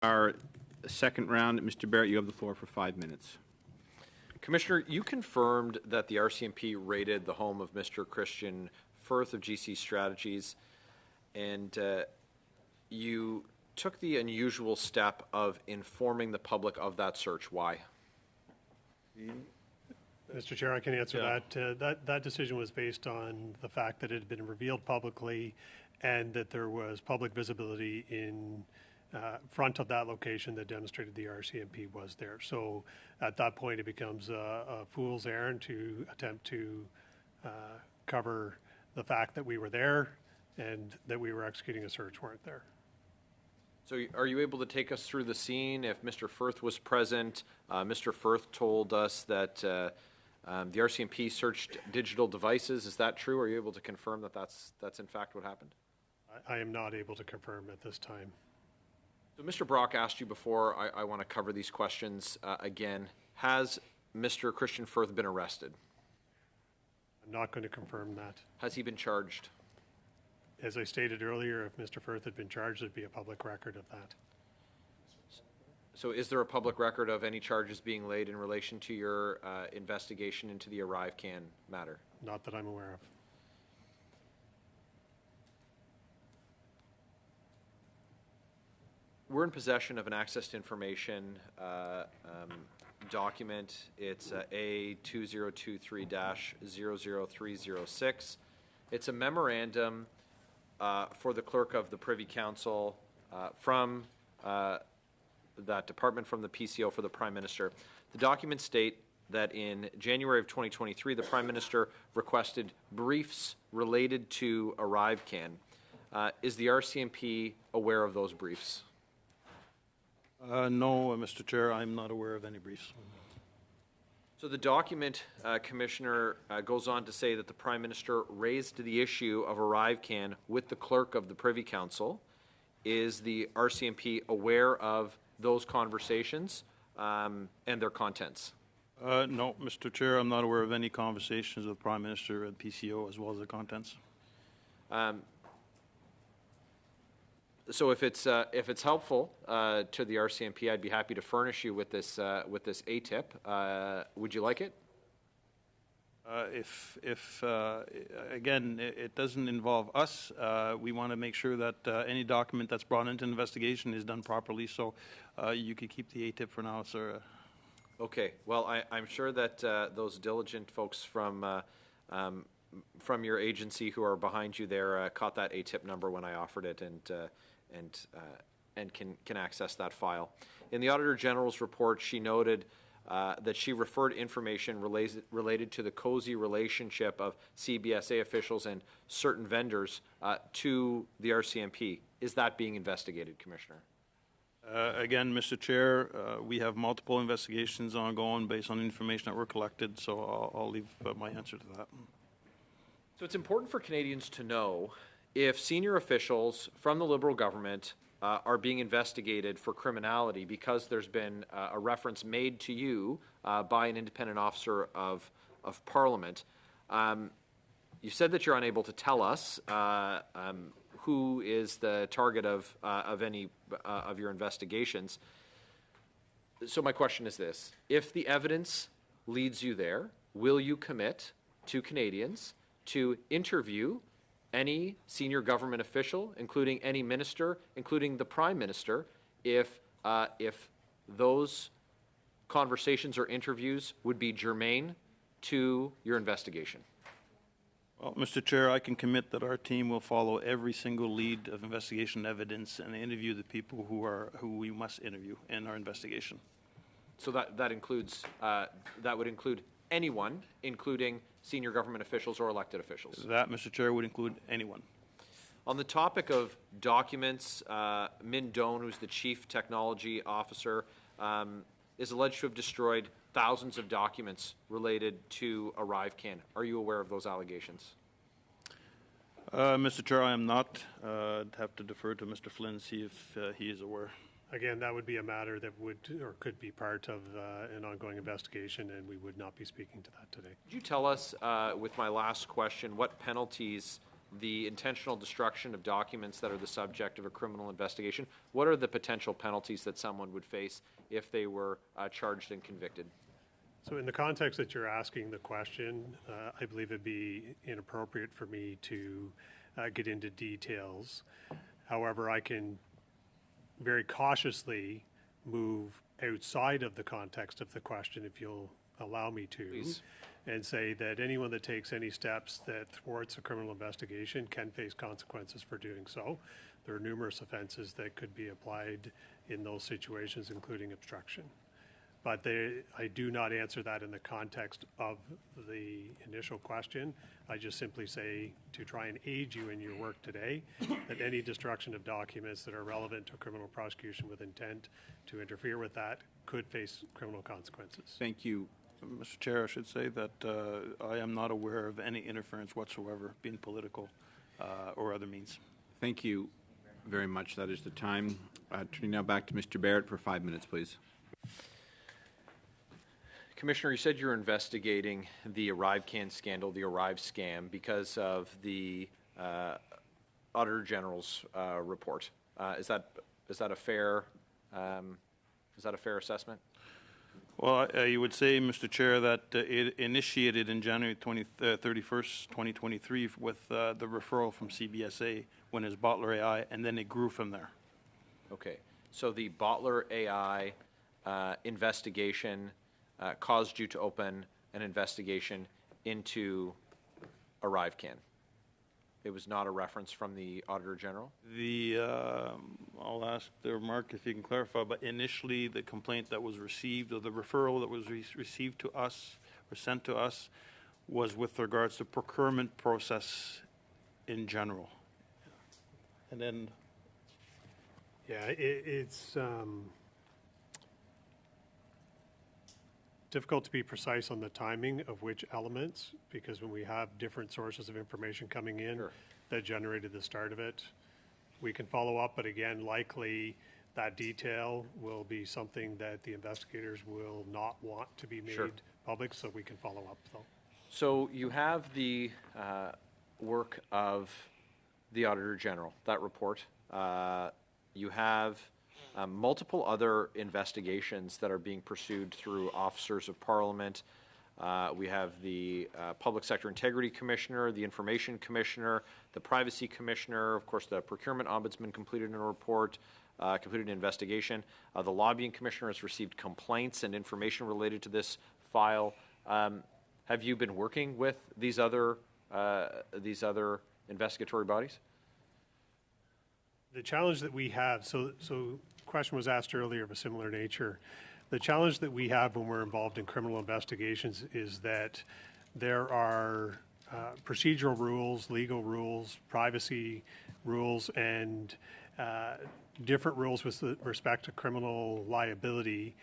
Our second round, Mr. Barrett, you have the floor for 5 minutes. Commissioner, you confirmed that the RCMP raided the home of Mr. Christian Firth of GC Strategies, and you took the unusual step of informing the public of that search. Why? Mr. Chair, I can answer that. That decision was based on the fact that it had been revealed publicly and that there was public visibility in front of that location that demonstrated the RCMP was there. So at that point, it becomes a fool's errand to attempt to cover the fact that we were there and that we were executing a search warrant there. So are you able to take us through the scene? If Mr. Firth was present, Mr. Firth told us that the RCMP searched digital devices. Is that true? Are you able to confirm that that's in fact what happened? I am not able to confirm at this time. So Mr. Brock asked you before, I want to cover these questions again. Has Mr. Christian Firth been arrested? I'm not going to confirm that. Has he been charged? As I stated earlier, if Mr. Firth had been charged, there'd be a public record of that. So is there a public record of any charges being laid in relation to your investigation into the ArriveCan matter? Not that I'm aware of. We're in possession of an access to information document. It's A2023-00306. It's a memorandum for the clerk of the Privy Council from that department, from the PCO for the Prime Minister. The documents state that in January of 2023, the Prime Minister requested briefs related to ArriveCan. Is the RCMP aware of those briefs? No, Mr. Chair, I'm not aware of any briefs. So the document, Commissioner, goes on to say that the Prime Minister raised the issue of ArriveCan with the clerk of the Privy Council. Is the RCMP aware of those conversations and their contents? No, Mr. Chair, I'm not aware of any conversations with the Prime Minister and PCO as well as the contents. So if it's helpful to the RCMP, I'd be happy to furnish you with this ATIP. Would you like it? Again, it doesn't involve us. We want to make sure that any document that's brought into investigation is done properly. So you could keep the ATIP for now, sir. Okay. Well, I'm sure that those diligent folks from your agency who are behind you there caught that ATIP number when I offered it and can access that file. In the Auditor General's report, she noted that she referred information related to the cozy relationship of CBSA officials and certain vendors to the RCMP. Is that being investigated, Commissioner? Again, Mr. Chair, we have multiple investigations ongoing based on information that were collected, so I'll leave my answer to that. So it's important for Canadians to know if senior officials from the Liberal government are being investigated for criminality because there's been a reference made to you by an independent officer of Parliament. You said that you're unable to tell us who is the target of any of your investigations. So my question is this: if the evidence leads you there, will you commit to Canadians to interview any senior government official, including any minister, including the Prime Minister, if those conversations or interviews would be germane to your investigation? Well, Mr. Chair, I can commit that our team will follow every single lead of investigation evidence and interview the people who we must interview in our investigation. So that would include anyone, including senior government officials or elected officials? That, Mr. Chair, would include anyone. On the topic of documents, Min Doan, who's the Chief Technology Officer, is alleged to have destroyed thousands of documents related to ArriveCan. Are you aware of those allegations? Mr. Chair, I am not. I'd have to defer to Mr. Flynn, see if he is aware. Again, that would be a matter that would or could be part of an ongoing investigation, and we would not be speaking to that today. Could you tell us, with my last question, what penalties the intentional destruction of documents that are the subject of a criminal investigation, what are the potential penalties that someone would face if they were charged and convicted? So in the context that you're asking the question, I believe it'd be inappropriate for me to get into details. However, I can very cautiously move outside of the context of the question, if you'll allow me to. Please. And say that anyone that takes any steps that thwarts a criminal investigation can face consequences for doing so. There are numerous offenses that could be applied in those situations, including obstruction. But I do not answer that in the context of the initial question. I just simply say, to try and aid you in your work today, that any destruction of documents that are relevant to a criminal prosecution with intent to interfere with that could face criminal consequences. Thank you. Mr. Chair, I should say that I am not aware of any interference whatsoever, being political or other means. Thank you very much. That is the time. Turning now back to Mr. Barrett for 5 minutes, please. Commissioner, you said you're investigating the ArriveCan scandal, the Arrive scam, because of the Auditor General's report. Is that a fair assessment? Well, you would say, Mr. Chair, that it initiated in January 31st, 2023 with the referral from CBSA when it was Bottler AI, and then it grew from there. Okay. So the Bottler AI investigation caused you to open an investigation into ArriveCan. It was not a reference from the Auditor General? I'll ask Mark if you can clarify, but initially the complaint that was received, or the referral that was received to us or sent to us, was with regards to procurement process in general. And then... Yeah, it's difficult to be precise on the timing of which elements, because when we have different sources of information coming in that generated the start of it, we can follow up, but again, likely that detail will be something that the investigators will not want to be made public, so we can follow up, though. So you have the work of the Auditor General, that report. You have multiple other investigations that are being pursued through officers of Parliament. We have the Public Sector Integrity Commissioner, the Information Commissioner, the Privacy Commissioner, of course, the Procurement Ombudsman completed a report, completed an investigation. The Lobbying Commissioner has received complaints and information related to this file. Have you been working with these other investigatory bodies? The challenge that we have, so question was asked earlier of a similar nature. The challenge that we have when we're involved in criminal investigations is that there are procedural rules, legal rules, privacy rules, and different rules with respect to criminal liability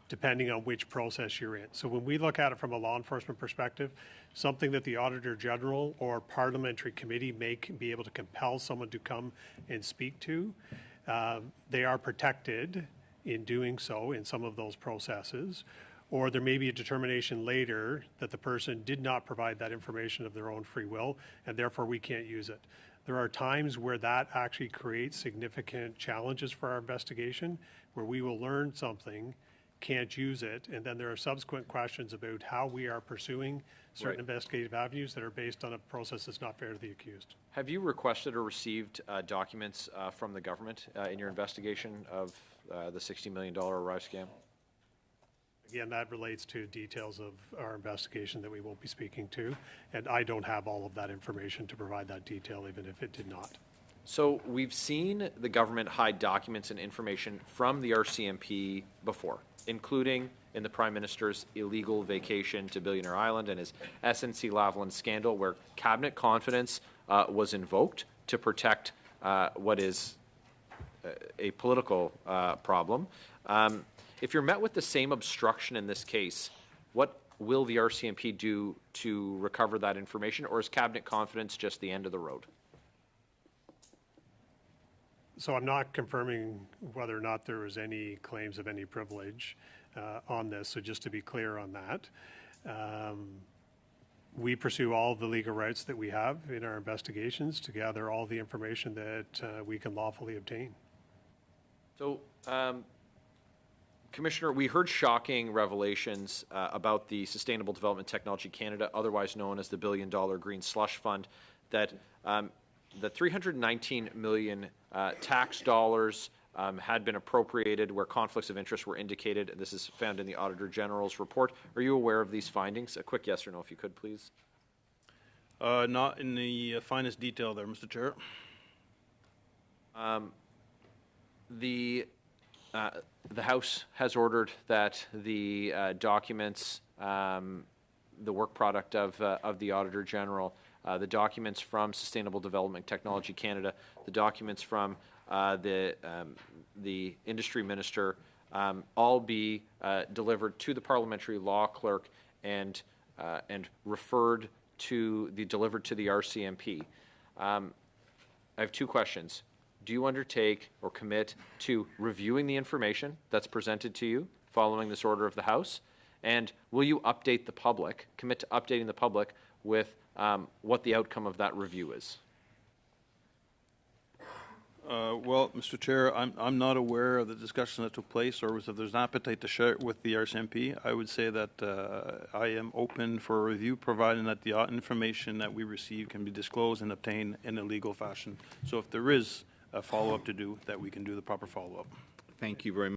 depending on which process you're in. So when we look at it from a law enforcement perspective, something that the Auditor General or parliamentary committee may be able to compel someone to come and speak to, they are protected in doing so in some of those processes, or there may be a determination later that the person did not provide that information of their own free will, and therefore we can't use it. There are times where that actually creates significant challenges for our investigation, where we will learn something, can't use it, and then there are subsequent questions about how we are pursuing certain investigative avenues that are based on a process that's not fair to the accused. Have you requested or received documents from the government in your investigation of the $60 million Arrive scam? Again, that relates to details of our investigation that we won't be speaking to, and I don't have all of that information to provide that detail, even if it did not. So we've seen the government hide documents and information from the RCMP before, including in the Prime Minister's illegal vacation to Billionaire Island and his SNC-Lavalin scandal, where cabinet confidence was invoked to protect what is a political problem. If you're met with the same obstruction in this case, what will the RCMP do to recover that information, or is cabinet confidence just the end of the road? So I'm not confirming whether or not there was any claims of any privilege on this, so just to be clear on that. we pursue all the legal rights that we have in our investigations to gather all the information that we can lawfully obtain. So, Commissioner, we heard shocking revelations about the Sustainable Development Technology Canada, otherwise known as the $1 billion Green Slush Fund, that the $319 million tax dollars had been appropriated where conflicts of interest were indicated. This is found in the Auditor General's report. Are you aware of these findings? A quick yes or no, if you could, please. Not in the finest detail there, Mr. Chair. The House has ordered that the documents, the work product of the Auditor General, the documents from Sustainable Development Technology Canada, the documents from the Industry Minister, all be delivered to the Parliamentary Law Clerk and delivered to the RCMP. I have two questions. Do you undertake or commit to reviewing the information that's presented to you following this order of the House? And will you update the public, commit to updating the public with what the outcome of that review is? Well, Mr. Chair, I'm not aware of the discussion that took place or if there's an appetite to share it with the RCMP. I would say that I am open for a review, providing that the information that we receive can be disclosed and obtained in a legal fashion. So if there is a follow-up to do, that we can do the proper follow-up. Thank you very much.